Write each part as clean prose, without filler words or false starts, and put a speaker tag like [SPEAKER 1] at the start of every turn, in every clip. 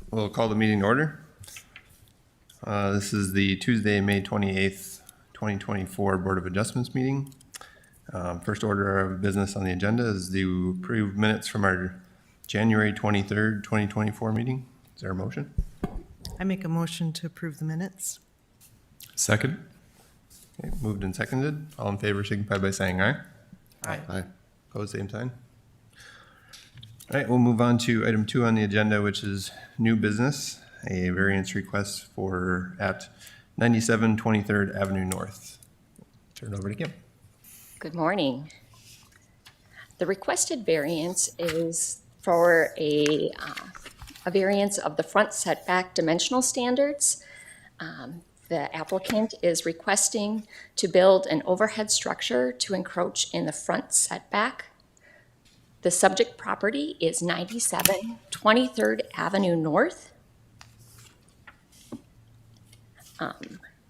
[SPEAKER 1] We'll call the meeting to order. This is the Tuesday, May 28th, 2024 Board of Adjustments meeting. First order of business on the agenda is to approve minutes from our January 23rd, 2024 meeting. Is there a motion?
[SPEAKER 2] I make a motion to approve the minutes.
[SPEAKER 3] Second.
[SPEAKER 1] Okay, moved and seconded. All in favor signify by saying aye.
[SPEAKER 3] Aye.
[SPEAKER 1] Opposed, same sign. All right, we'll move on to item 2 on the agenda, which is new business, a variance request for at 97 23rd Avenue North. Turn it over to Kim.
[SPEAKER 4] Good morning. The requested variance is for a variance of the front setback dimensional standards. The applicant is requesting to build an overhead structure to encroach in the front setback. The subject property is 97 23rd Avenue North.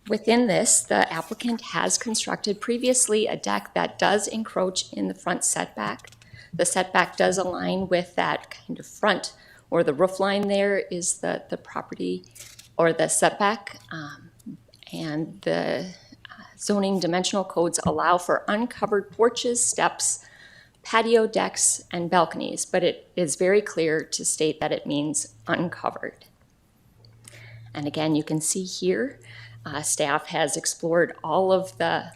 [SPEAKER 4] Within this, the applicant has constructed previously a deck that does encroach in the front setback. The setback does align with that kind of front, or the roof line there is the property or the setback. And the zoning dimensional codes allow for uncovered porches, steps, patio decks, and balconies, but it is very clear to state that it means uncovered. And again, you can see here, staff has explored all of the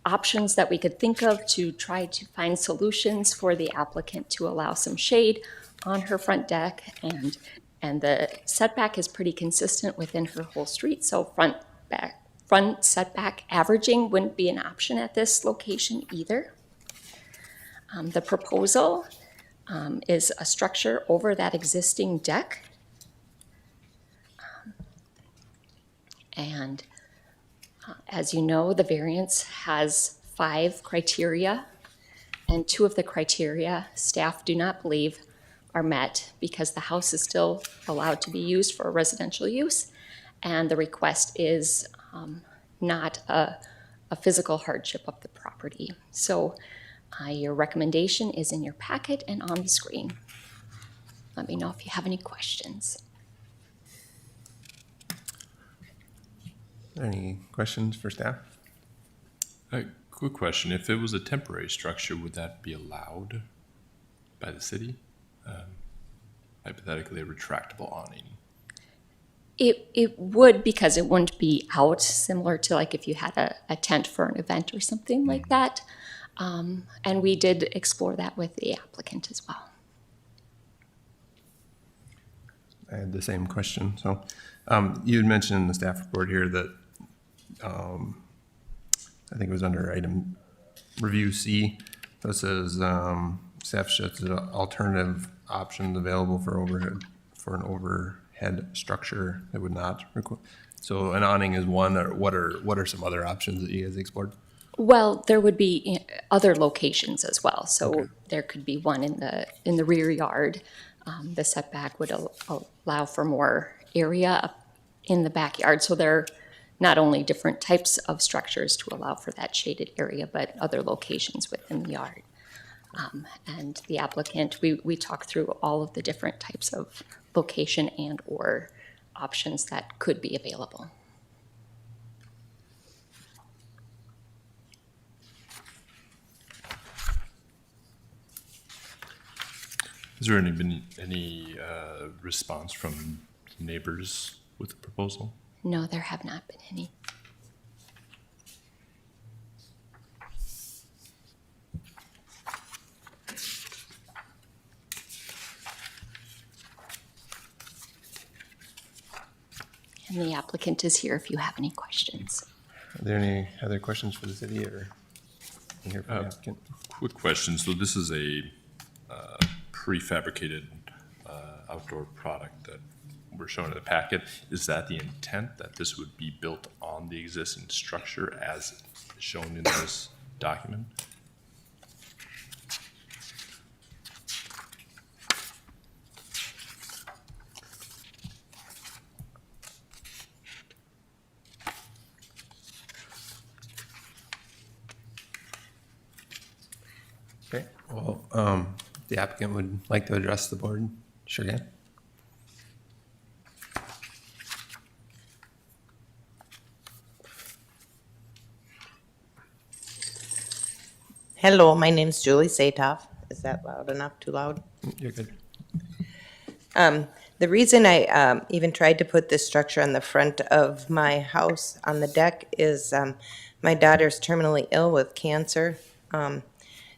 [SPEAKER 4] options that we could think of to try to find solutions for the applicant to allow some shade on her front deck, and the setback is pretty consistent within her whole street, so front setback averaging wouldn't be an option at this location either. The proposal is a structure over that existing deck. And as you know, the variance has 5 criteria, and 2 of the criteria staff do not believe are met because the house is still allowed to be used for residential use, and the request is not a physical hardship of the property. So your recommendation is in your packet and on the screen. Let me know if you have any questions.
[SPEAKER 1] Any questions for staff?
[SPEAKER 3] Quick question. If it was a temporary structure, would that be allowed by the city? Hypothetically, a retractable awning.
[SPEAKER 4] It would, because it wouldn't be out, similar to like if you had a tent for an event or something like that. And we did explore that with the applicant as well.
[SPEAKER 1] I had the same question. So you had mentioned in the staff report here that I think it was under item review C. So it says staff shows alternative options available for an overhead structure that would not require. So an awning is one, or what are some other options that you guys explored?
[SPEAKER 4] Well, there would be other locations as well. So there could be one in the rear yard. The setback would allow for more area in the backyard. So there are not only different types of structures to allow for that shaded area, but other locations within the yard. And the applicant, we talked through all of the different types of location and or options that could be available.
[SPEAKER 3] Has there been any response from neighbors with the proposal?
[SPEAKER 4] No, there have not been any. And the applicant is here if you have any questions.
[SPEAKER 1] Are there any other questions for the city or here for the applicant?
[SPEAKER 3] Quick question. So this is a prefabricated outdoor product that we're showing in the packet. Is that the intent, that this would be built on the existing structure as shown in this document?
[SPEAKER 1] Okay, well, the applicant would like to address the board. Sure can.
[SPEAKER 5] Hello, my name's Julie Satoff. Is that loud enough? Too loud?
[SPEAKER 1] You're good.
[SPEAKER 5] The reason I even tried to put this structure on the front of my house on the deck is my daughter's terminally ill with cancer.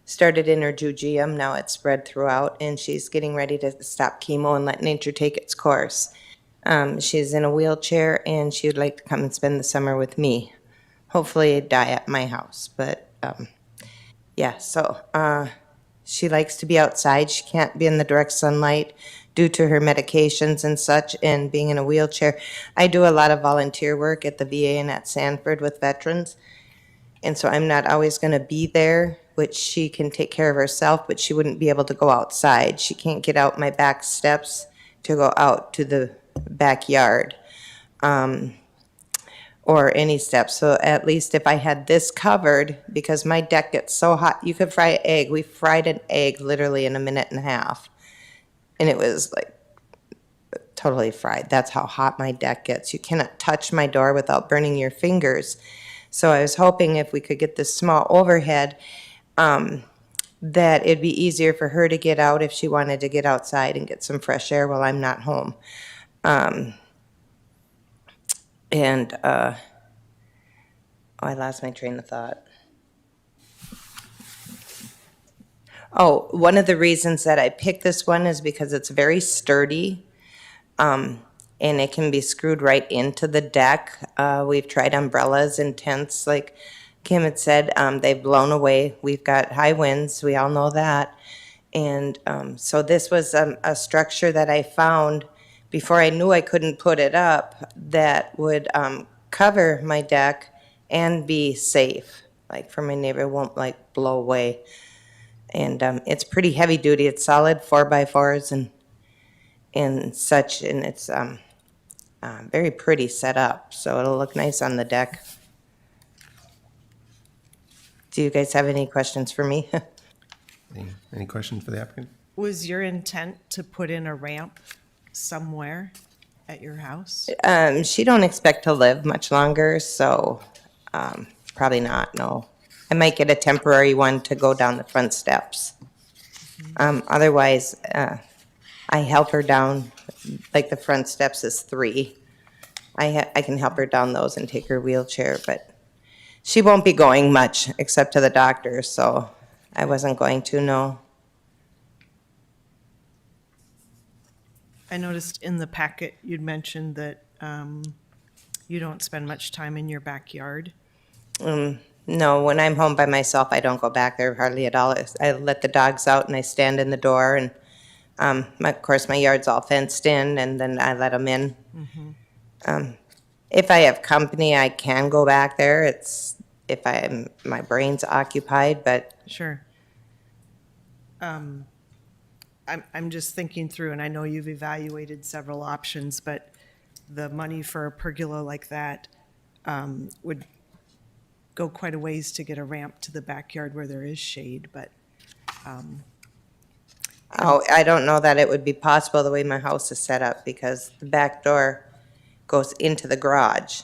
[SPEAKER 5] Started in her jejunum, now it's spread throughout, and she's getting ready to stop chemo and let nature take its course. She's in a wheelchair, and she would like to come and spend the summer with me. Hopefully die at my house, but yeah, so she likes to be outside. She can't be in the direct sunlight due to her medications and such, and being in a wheelchair. I do a lot of volunteer work at the VA and at Sanford with veterans, and so I'm not always going to be there, which she can take care of herself, but she wouldn't be able to go outside. She can't get out my back steps to go out to the backyard. Or any steps. So at least if I had this covered, because my deck gets so hot, you could fry an egg. We fried an egg literally in a minute and a half. And it was like totally fried. That's how hot my deck gets. You cannot touch my door without burning your fingers. So I was hoping if we could get this small overhead, that it'd be easier for her to get out if she wanted to get outside and get some fresh air while I'm not home. I lost my train of thought. Oh, one of the reasons that I picked this one is because it's very sturdy, and it can be screwed right into the deck. We've tried umbrellas and tents, like Kim had said, they've blown away. We've got high winds, we all know that. And so this was a structure that I found before I knew I couldn't put it up that would cover my deck and be safe, like for my neighbor, it won't like blow away. And it's pretty heavy duty. It's solid 4x4s and such, and it's very pretty set up, so it'll look nice on the deck. Do you guys have any questions for me?
[SPEAKER 1] Any questions for the applicant?
[SPEAKER 2] Was your intent to put in a ramp somewhere at your house?
[SPEAKER 5] She don't expect to live much longer, so probably not, no. I might get a temporary one to go down the front steps. Otherwise, I help her down, like the front steps is 3. I can help her down those and take her wheelchair, but she won't be going much except to the doctor, so I wasn't going to, no.
[SPEAKER 2] I noticed in the packet you'd mentioned that you don't spend much time in your backyard.
[SPEAKER 5] No, when I'm home by myself, I don't go back there hardly at all. I let the dogs out and I stand in the door, and of course my yard's all fenced in, and then I let them in. If I have company, I can go back there. It's if my brain's occupied, but
[SPEAKER 2] Sure. I'm just thinking through, and I know you've evaluated several options, but the money for a pergola like that would go quite a ways to get a ramp to the backyard where there is shade, but
[SPEAKER 5] I don't know that it would be possible the way my house is set up, because the back door goes into the garage,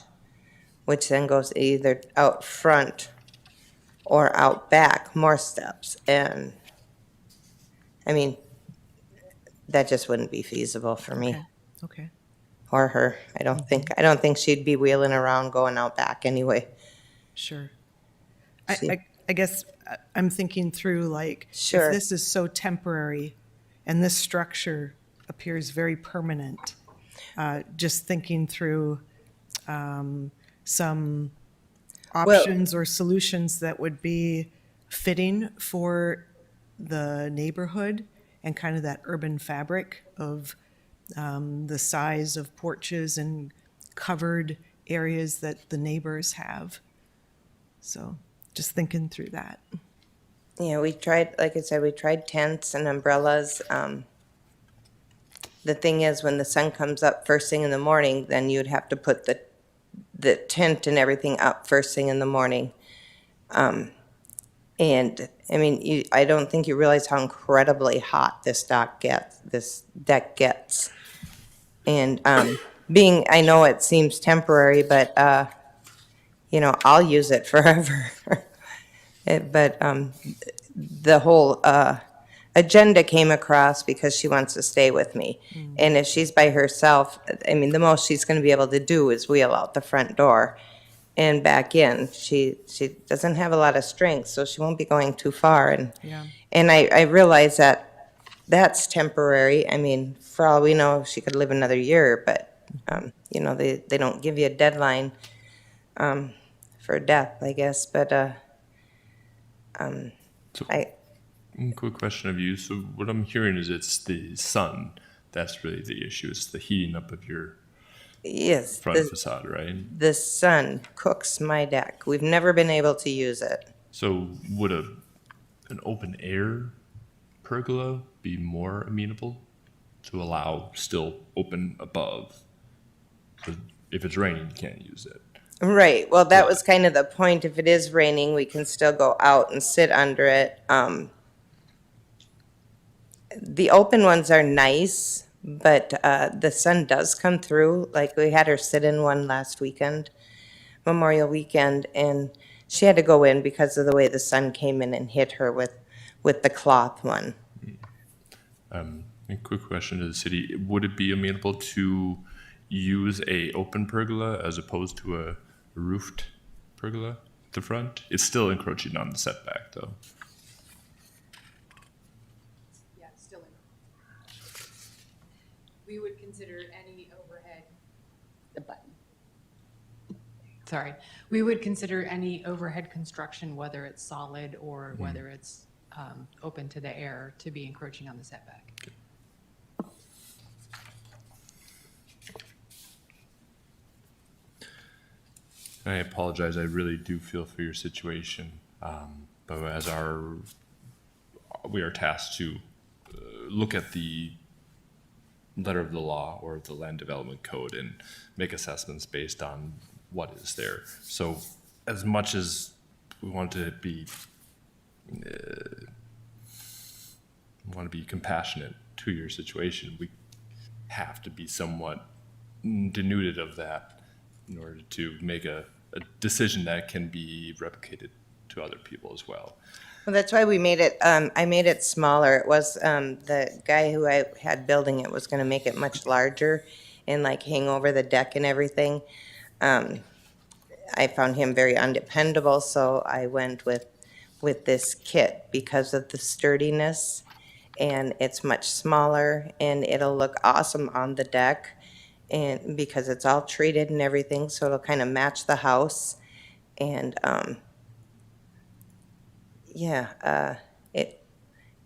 [SPEAKER 5] which then goes either out front or out back, more steps. And, I mean, that just wouldn't be feasible for me
[SPEAKER 2] okay.
[SPEAKER 5] or her. I don't think she'd be wheeling around going out back anyway.
[SPEAKER 2] Sure.
[SPEAKER 5] See.
[SPEAKER 2] I guess I'm thinking through, like,
[SPEAKER 5] Sure.
[SPEAKER 2] if this is so temporary and this structure appears very permanent, just thinking through some options or solutions that would be fitting for the neighborhood and kind of that urban fabric of the size of porches and covered areas that the neighbors have. So just thinking through that.
[SPEAKER 5] Yeah, we tried, like I said, we tried tents and umbrellas. The thing is, when the sun comes up first thing in the morning, then you'd have to put the tent and everything up first thing in the morning. And, I mean, I don't think you realize how incredibly hot this deck gets. And I know it seems temporary, but, I'll use it forever. But the whole agenda came across because she wants to stay with me. And if she's by herself, I mean, the most she's going to be able to do is wheel out the front door and back in. She doesn't have a lot of strength, so she won't be going too far.
[SPEAKER 2] Yeah.
[SPEAKER 5] And I realize that that's temporary. I mean, for all we know, she could live another year, but, you know, they don't give you a deadline for death, I guess. But
[SPEAKER 3] So,
[SPEAKER 5] I,
[SPEAKER 3] quick question of you. So what I'm hearing is it's the sun that's really the issue. It's the heating up of your
[SPEAKER 5] yes,
[SPEAKER 3] front facade, right?
[SPEAKER 5] the sun cooks my deck. We've never been able to use it.
[SPEAKER 3] So would an open air pergola be more amenable to allow still open above? 'Cause if it's raining, you can't use it.
[SPEAKER 5] Right, well, that was kind of the point. If it is raining, we can still go out and sit under it. The open ones are nice, but the sun does come through. Like, we had her sit in one last weekend, Memorial Weekend, and she had to go in because of the way the sun came in and hit her with the cloth one.
[SPEAKER 3] A quick question to the city, would it be amenable to use a open pergola as opposed to a roofed pergola at the front? It's still encroaching on the setback, though.
[SPEAKER 6] Yeah, still in. We would consider any overhead,
[SPEAKER 4] The button.
[SPEAKER 6] sorry, we would consider any overhead construction, whether it's solid or whether it's open to the air, to be encroaching on the setback.
[SPEAKER 3] I apologize, I really do feel for your situation. But as we are tasked to look at the letter of the law or the land development code and make assessments based on what is there. So as much as we want to be compassionate to your situation, we have to be somewhat denuded of that in order to make a decision that can be replicated to other people as well.
[SPEAKER 5] Well, that's why we made it, I made it smaller. It was, the guy who I had building it was gonna make it much larger and like hang over the deck and everything. I found him very undependable, so I went with this kit because of the sturdiness. And it's much smaller and it'll look awesome on the deck. And because it's all treated and everything, so it'll kind of match the house. And, yeah,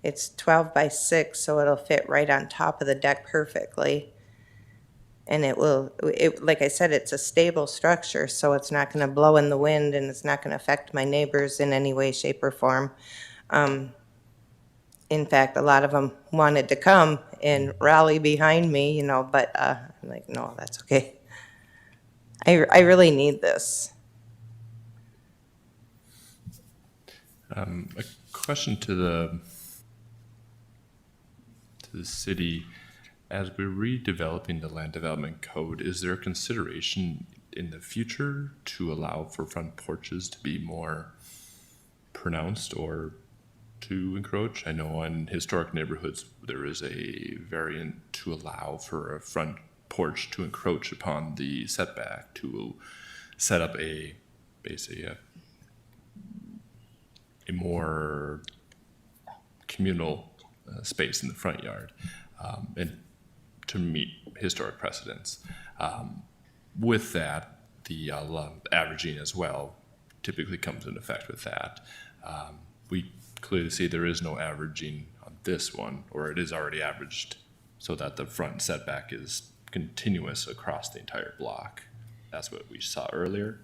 [SPEAKER 5] it's 12 by 6, so it'll fit right on top of the deck perfectly. And like I said, it's a stable structure, so it's not gonna blow in the wind and it's not gonna affect my neighbors in any way, shape, or form. In fact, a lot of them wanted to come and rally behind me, you know, but I'm like, no, that's okay. I really need this.
[SPEAKER 3] A question to the city, as we're redeveloping the land development code, is there a consideration in the future to allow for front porches to be more pronounced or to encroach? I know in historic neighborhoods, there is a variant to allow for a front porch to encroach upon the setback, to set up basically a more communal space in the front yard, and to meet historic precedents. With that, the averaging as well typically comes into effect with that. We clearly see there is no averaging on this one, or it is already averaged so that the front setback is continuous across the entire block. That's what we saw earlier.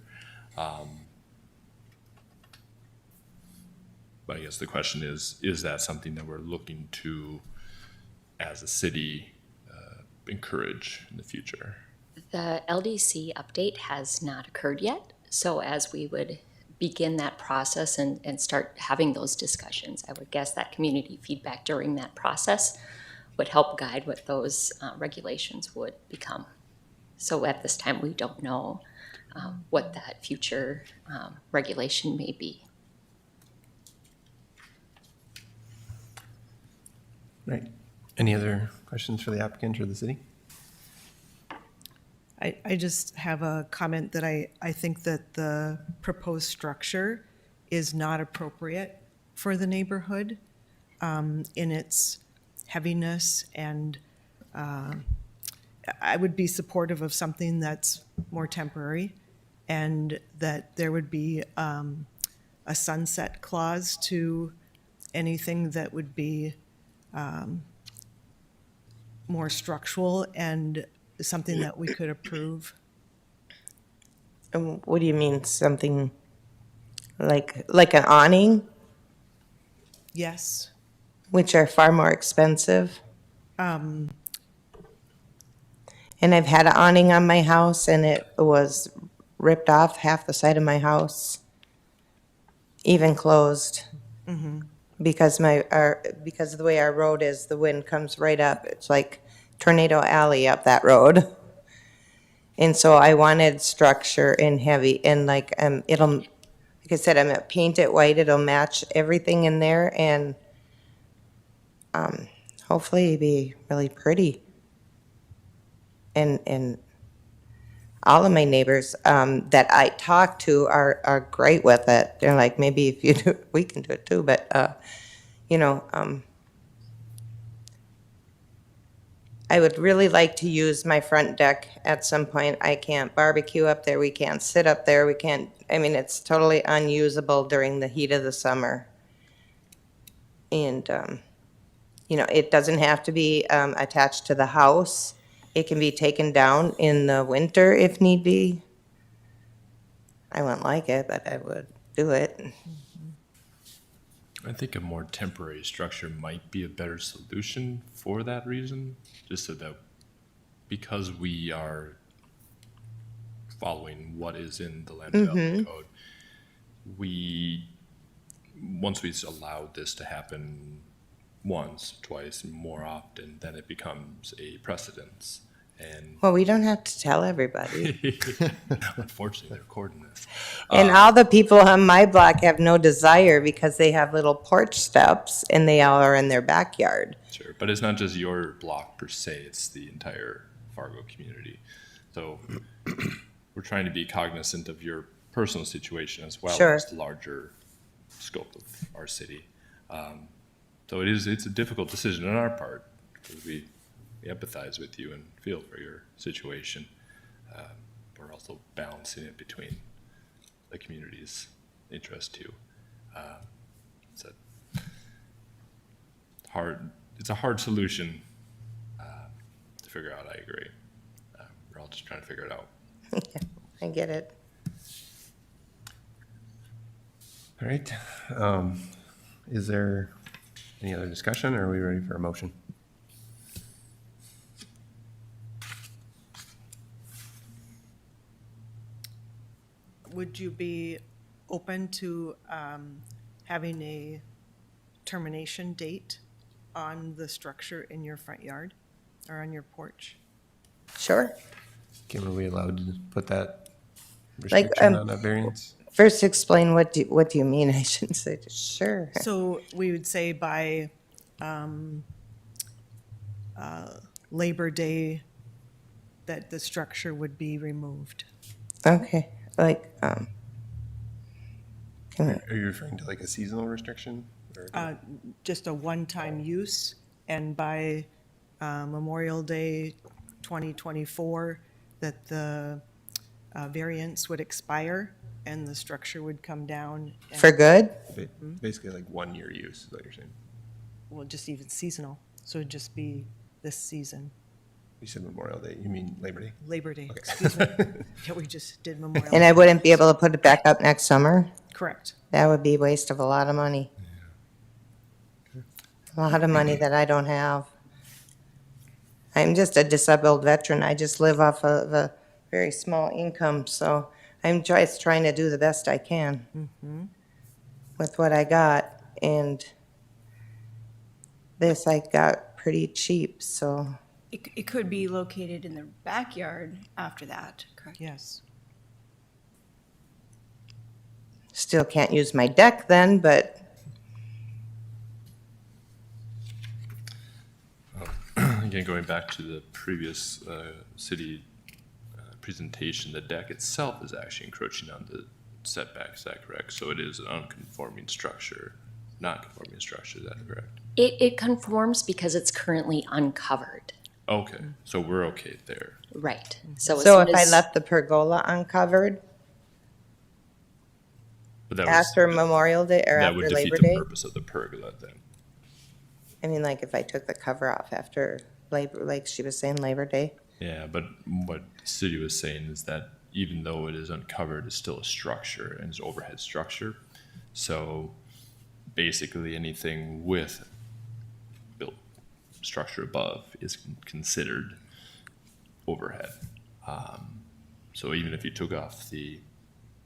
[SPEAKER 3] But I guess the question is that something that we're looking to, as a city, encourage in the future?
[SPEAKER 4] The LDC update has not occurred yet, so as we would begin that process and start having those discussions, I would guess that community feedback during that process would help guide what those regulations would become. So at this time, we don't know what that future regulation may be.
[SPEAKER 1] Right. Any other questions for the applicant or the city?
[SPEAKER 2] I just have a comment that I think that the proposed structure is not appropriate for the neighborhood in its heaviness, and I would be supportive of something that's more temporary, and that there would be a sunset clause to anything that would be more structural and something that we could approve.
[SPEAKER 5] What do you mean, something like an awning,
[SPEAKER 2] Yes.
[SPEAKER 5] which are far more expensive? And I've had an awning on my house, and it was ripped off half the side of my house, even closed. Because because of the way our road is, the wind comes right up. It's like Tornado Alley up that road. And so I wanted structure and heavy, and it'll, like I said, I'm gonna paint it white. It'll match everything in there, and hopefully be really pretty. And all of my neighbors that I talk to are great with it. They're like, maybe if you do, we can do it too. But I would really like to use my front deck at some point. I can't barbecue up there. We can't sit up there. We can't. I mean, it's totally unusable during the heat of the summer. And it doesn't have to be attached to the house. It can be taken down in the winter if need be. I wouldn't like it, but I would do it.
[SPEAKER 3] I think a more temporary structure might be a better solution for that reason, just so that because we are following what is in the land development code, once we allow this to happen once, twice, more often, then it becomes a precedence. And
[SPEAKER 5] Well, we don't have to tell everybody.
[SPEAKER 3] unfortunately, they're recording this.
[SPEAKER 5] And all the people on my block have no desire because they have little porch steps and they all are in their backyard.
[SPEAKER 3] Sure, but it's not just your block per se, it's the entire Fargo community. So we're trying to be cognizant of your personal situation as well
[SPEAKER 5] Sure.
[SPEAKER 3] as the larger scope of our city. So it's a difficult decision on our part because we empathize with you and feel for your situation. We're also balancing it between the community's interest too. It's a hard solution to figure out, I agree. We're all just trying to figure it out.
[SPEAKER 5] I get it.
[SPEAKER 1] All right. Is there any other discussion, or are we ready for a motion?
[SPEAKER 2] Would you be open to having a termination date on the structure in your front yard or on your porch?
[SPEAKER 5] Sure.
[SPEAKER 1] Kim, are we allowed to put that restriction on that variance?
[SPEAKER 5] First, explain what do you mean? I shouldn't say sure.
[SPEAKER 2] So we would say by Labor Day that the structure would be removed.
[SPEAKER 5] Okay,
[SPEAKER 1] Are you referring to like a seasonal restriction? Or
[SPEAKER 2] Just a one-time use, and by Memorial Day 2024, that the variance would expire and the structure would come down. And,
[SPEAKER 5] for good?
[SPEAKER 1] Basically like 1 year use, is what you're saying?
[SPEAKER 2] well, just even seasonal, so it'd just be this season,
[SPEAKER 1] You said Memorial Day, you mean Labor Day?
[SPEAKER 2] Labor Day, excuse me. Yeah, we just did Memorial.
[SPEAKER 5] And I wouldn't be able to put it back up next summer?
[SPEAKER 2] Correct.
[SPEAKER 5] That would be a waste of a lot of money. A lot of money that I don't have. I'm just a disabled veteran. I just live off of a very small income, so I'm just trying to do the best I can with what I got. And this I got pretty cheap, so
[SPEAKER 7] It could be located in the backyard after that, correct?
[SPEAKER 2] Yes.
[SPEAKER 5] still can't use my deck then, but
[SPEAKER 3] Again, going back to the previous city presentation, the deck itself is actually encroaching on the setback, is that correct? So it is an unconforming structure, non-conforming structure, is that correct?
[SPEAKER 4] It conforms because it's currently uncovered.
[SPEAKER 3] Okay, so we're okay there.
[SPEAKER 4] Right. So as
[SPEAKER 5] So
[SPEAKER 4] soon
[SPEAKER 5] if I
[SPEAKER 4] as-
[SPEAKER 5] left the pergola uncovered
[SPEAKER 3] But that was,
[SPEAKER 5] after Memorial Day or
[SPEAKER 3] that would
[SPEAKER 5] after
[SPEAKER 3] defeat
[SPEAKER 5] Labor
[SPEAKER 3] the
[SPEAKER 5] Day?
[SPEAKER 3] purpose of the pergola then.
[SPEAKER 5] I mean, like if I took the cover off after Labor, like she was saying, Labor Day?
[SPEAKER 3] Yeah, but what the city was saying is that even though it is uncovered, it's still a structure and it's overhead structure. So basically anything with built structure above is considered overhead. So even if you took off the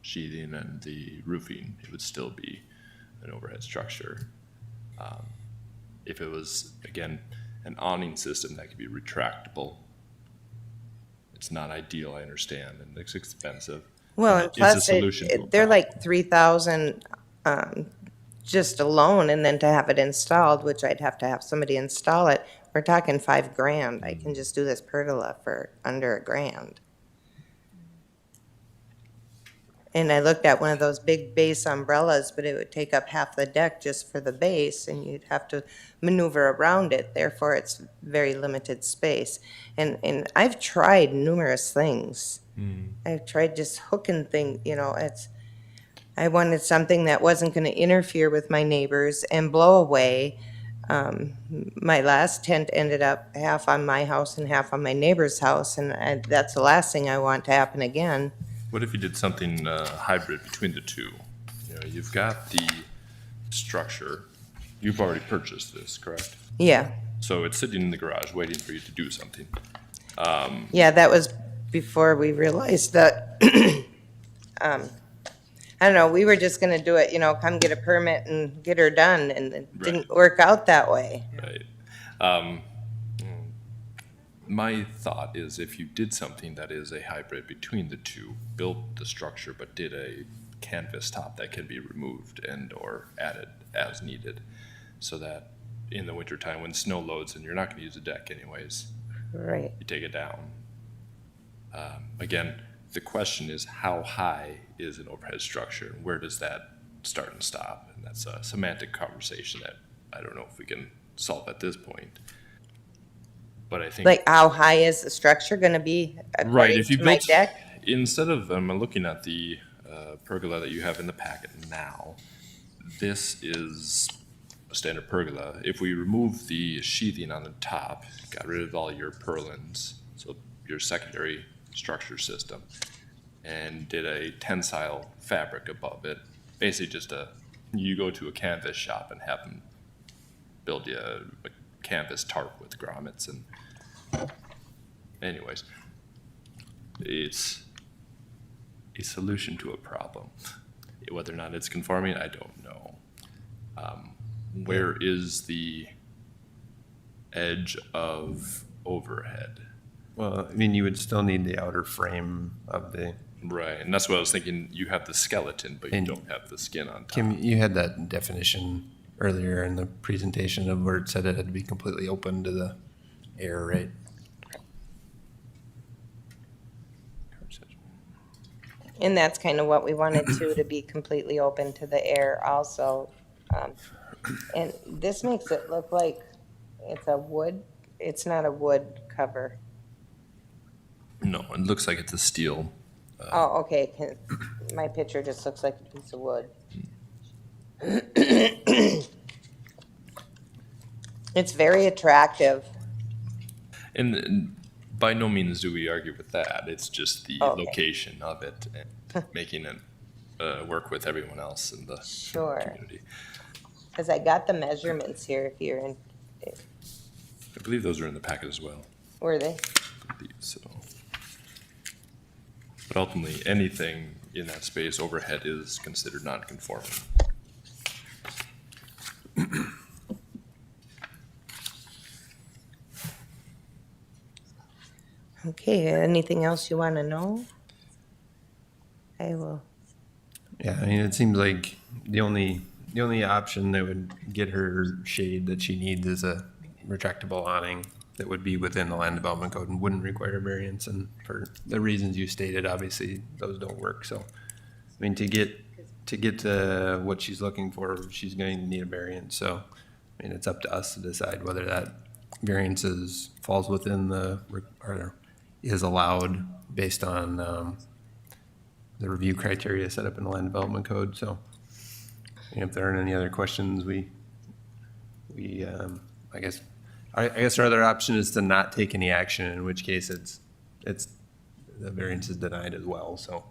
[SPEAKER 3] sheathing and the roofing, it would still be an overhead structure. If it was, again, an awning system that could be retractable, it's not ideal, I understand, and it's expensive.
[SPEAKER 5] Well,
[SPEAKER 3] but
[SPEAKER 5] and
[SPEAKER 3] it's a
[SPEAKER 5] plus,
[SPEAKER 3] solution to a
[SPEAKER 5] they're
[SPEAKER 3] problem.
[SPEAKER 5] like 3,000 just alone, and then to have it installed, which I'd have to have somebody install it, we're talking $5,000. I can just do this pergola for under $1,000. And I looked at one of those big base umbrellas, but it would take up half the deck just for the base, and you'd have to maneuver around it. Therefore, it's very limited space. And I've tried numerous things. I've tried just hooking things, I wanted something that wasn't going to interfere with my neighbors and blow away. My last tent ended up half on my house and half on my neighbor's house, and that's the last thing I want to happen again.
[SPEAKER 3] What if you did something hybrid between the two? You've got the structure, you've already purchased this, correct?
[SPEAKER 5] Yeah,
[SPEAKER 3] So it's sitting in the garage waiting for you to do something.
[SPEAKER 5] yeah, that was before we realized that, I don't know, we were just gonna do it, come get a permit and get her done, and it didn't work out that way.
[SPEAKER 3] Right. My thought is if you did something that is a hybrid between the two, built the structure but did a canvas top that can be removed and or added as needed, so that in the wintertime when snow loads and you're not gonna use the deck anyways,
[SPEAKER 5] Right.
[SPEAKER 3] you take it down. Again, the question is how high is an overhead structure? Where does that start and stop? And that's a semantic conversation that I don't know if we can solve at this point. But I think.
[SPEAKER 5] Like, how high is the structure gonna be
[SPEAKER 3] Right,
[SPEAKER 5] according
[SPEAKER 3] if you
[SPEAKER 5] to my
[SPEAKER 3] built,
[SPEAKER 5] deck?
[SPEAKER 3] instead of, I'm looking at the pergola that you have in the packet now, this is a standard pergola. If we remove the sheathing on the top, got rid of all your purlins, so your secondary structure system, and did a tensile fabric above it, basically you go to a canvas shop and have them build you a canvas tarp with grommets and anyways, it's a solution to a problem. Whether or not it's conforming, I don't know. Where is the edge of overhead?
[SPEAKER 1] Well, I mean, you would still need the outer frame of the,
[SPEAKER 3] Right, and that's what I was thinking. You have the skeleton, but you
[SPEAKER 1] And-
[SPEAKER 3] don't have the skin on top.
[SPEAKER 1] Kim, you had that definition earlier in the presentation of where it said it had to be completely open to the air, right?
[SPEAKER 5] And that's kind of what we wanted to be completely open to the air also. And this makes it look like it's a wood, it's not a wood cover.
[SPEAKER 3] No, it looks like it's a steel.
[SPEAKER 5] Oh, okay, my picture just looks like a piece of wood. It's very attractive.
[SPEAKER 3] And by no means do we argue with that. It's just the
[SPEAKER 5] Okay.
[SPEAKER 3] location of it and making it work with everyone else in the
[SPEAKER 5] Sure.
[SPEAKER 3] community.
[SPEAKER 5] Because I got the measurements here, if you're in,
[SPEAKER 3] I believe those are in the packet as well.
[SPEAKER 5] were they?
[SPEAKER 3] I believe so. But ultimately, anything in that space overhead is considered non-conforming.
[SPEAKER 5] Okay, anything else you want to know? I will,
[SPEAKER 1] Yeah, I mean, it seems like the only option that would get her shade that she needs is a retractable awning. that would be within the land development code and wouldn't require a variance. And for the reasons you stated, obviously, those don't work. So, I mean, to get to what she's looking for, she's going to need a variance. So, I mean, it's up to us to decide whether that variance falls within or is allowed based on the review criteria set up in the land development code. So, if there aren't any other questions, I guess our other option is to not take any action, in which case it's the variance is denied as well. So.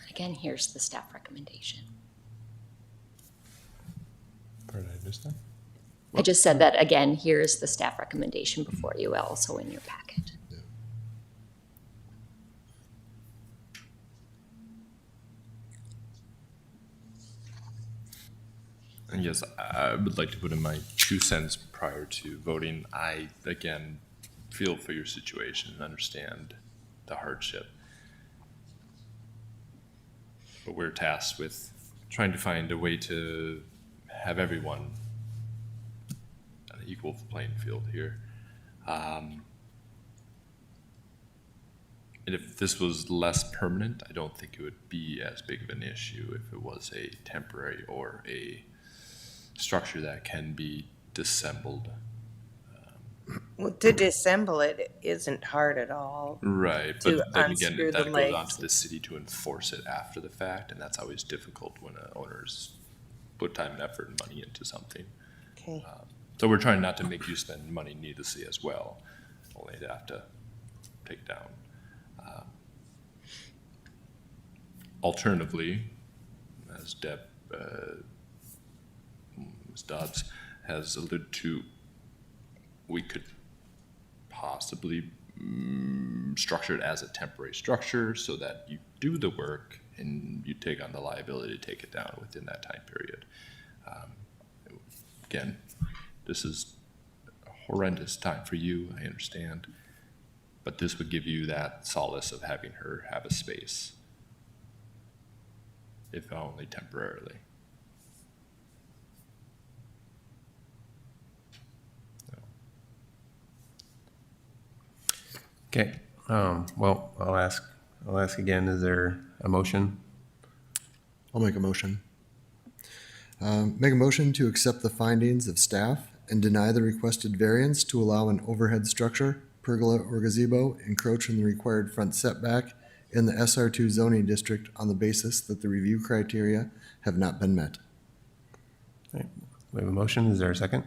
[SPEAKER 4] Again, here's the staff recommendation.
[SPEAKER 3] Pardon, I missed that?
[SPEAKER 4] I just said that, again, here's the staff recommendation before you, also in your packet.
[SPEAKER 3] And yes, I would like to put in my 2 cents prior to voting. I, again, feel for your situation and understand the hardship. But we're tasked with trying to find a way to have everyone on an equal playing field here. And if this was less permanent, I don't think it would be as big of an issue if it was a temporary or a structure that can be disassembled.
[SPEAKER 5] Well, to disassemble it isn't hard at all.
[SPEAKER 3] Right,
[SPEAKER 5] To
[SPEAKER 3] but then again,
[SPEAKER 5] unscrew
[SPEAKER 3] that
[SPEAKER 5] the
[SPEAKER 3] goes on
[SPEAKER 5] legs.
[SPEAKER 3] to the city to enforce it after the fact, and that's always difficult when owners put time and effort and money into something.
[SPEAKER 5] Okay.
[SPEAKER 3] So we're trying not to make you spend money needlessly as well, only to have to take down. Alternatively, as Ms. Dobbs has alluded to, we could possibly structure it as a temporary structure so that you do the work and you take on the liability to take it down within that time period. Again, this is a horrendous time for you, I understand, but this would give you that solace of having her have a space, if only temporarily.
[SPEAKER 1] Okay, well, I'll ask again, is there a motion?
[SPEAKER 8] I'll make a motion. Make a motion to accept the findings of staff and deny the requested variance to allow an overhead structure, pergola or gazebo encroach in the required front setback in the SR2 zoning district on the basis that the review criteria have not been met.
[SPEAKER 1] We have a motion, is there a second?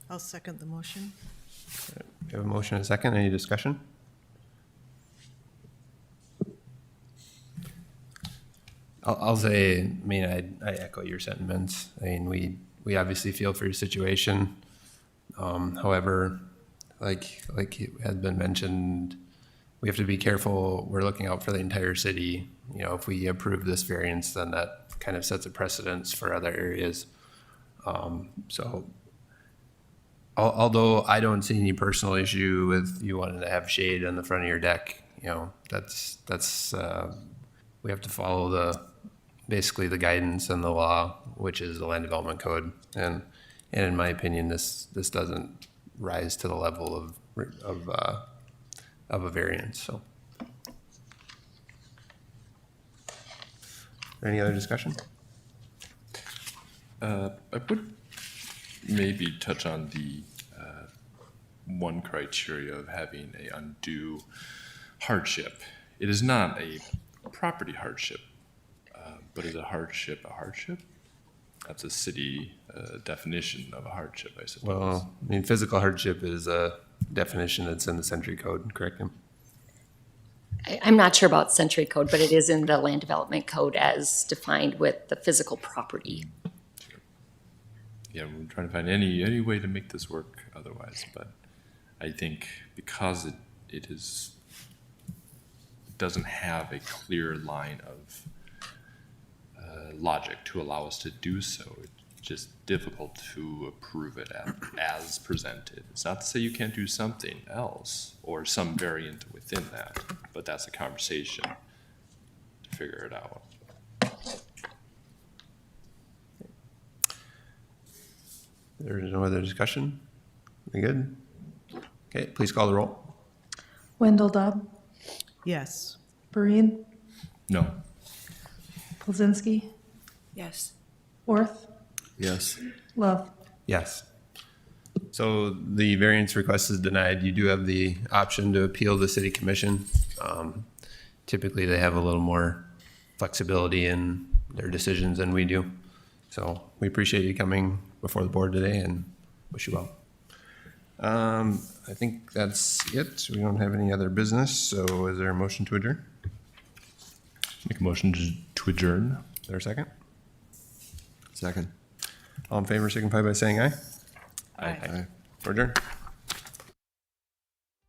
[SPEAKER 2] I'll second the motion.
[SPEAKER 1] We have a motion and a second, any discussion? I'll say, I mean, I echo your sentiments. I mean, we obviously feel for your situation. However, like it has been mentioned, we have to be careful. We're looking out for the entire city. You know, if we approve this variance, then that kind of sets a precedence for other areas. So although I don't see any personal issue with you wanting to have shade on the front of your deck, you know, that's we have to follow basically the guidance and the law, which is the land development code. And in my opinion, this doesn't rise to the level of a variance. So, any other discussion?
[SPEAKER 3] I would maybe touch on the one criteria of having a undue hardship. It is not a property hardship, but is a hardship a hardship? That's a city definition of a hardship, I suppose.
[SPEAKER 1] Well, I mean, physical hardship is a definition that's in the Century Code, correct?
[SPEAKER 4] I'm not sure about Century Code, but it is in the Land Development Code as defined with the physical property.
[SPEAKER 3] Yeah, we're trying to find any way to make this work otherwise, but I think because it doesn't have a clear line of logic to allow us to do so, it's just difficult to approve it as presented. It's not to say you can't do something else or some variant within that, but that's a conversation figure it out.
[SPEAKER 1] There's no other discussion? We good? Okay, please call the roll.
[SPEAKER 9] Wendell Dub,
[SPEAKER 2] Yes.
[SPEAKER 9] Breen,
[SPEAKER 3] No.
[SPEAKER 9] Plazinski,
[SPEAKER 7] Yes.
[SPEAKER 9] Orth,
[SPEAKER 8] Yes.
[SPEAKER 9] Love.
[SPEAKER 1] Yes. So the variance request is denied. You do have the option to appeal the city commission. Typically, they have a little more flexibility in their decisions than we do. So we appreciate you coming before the board today and wish you well. I think that's it. We don't have any other business, so is there a motion to adjourn?
[SPEAKER 3] Make a motion to adjourn.
[SPEAKER 1] Is there a second?
[SPEAKER 8] Second.
[SPEAKER 1] All in favor signify by saying aye.
[SPEAKER 8] Aye.
[SPEAKER 1] We're adjourned.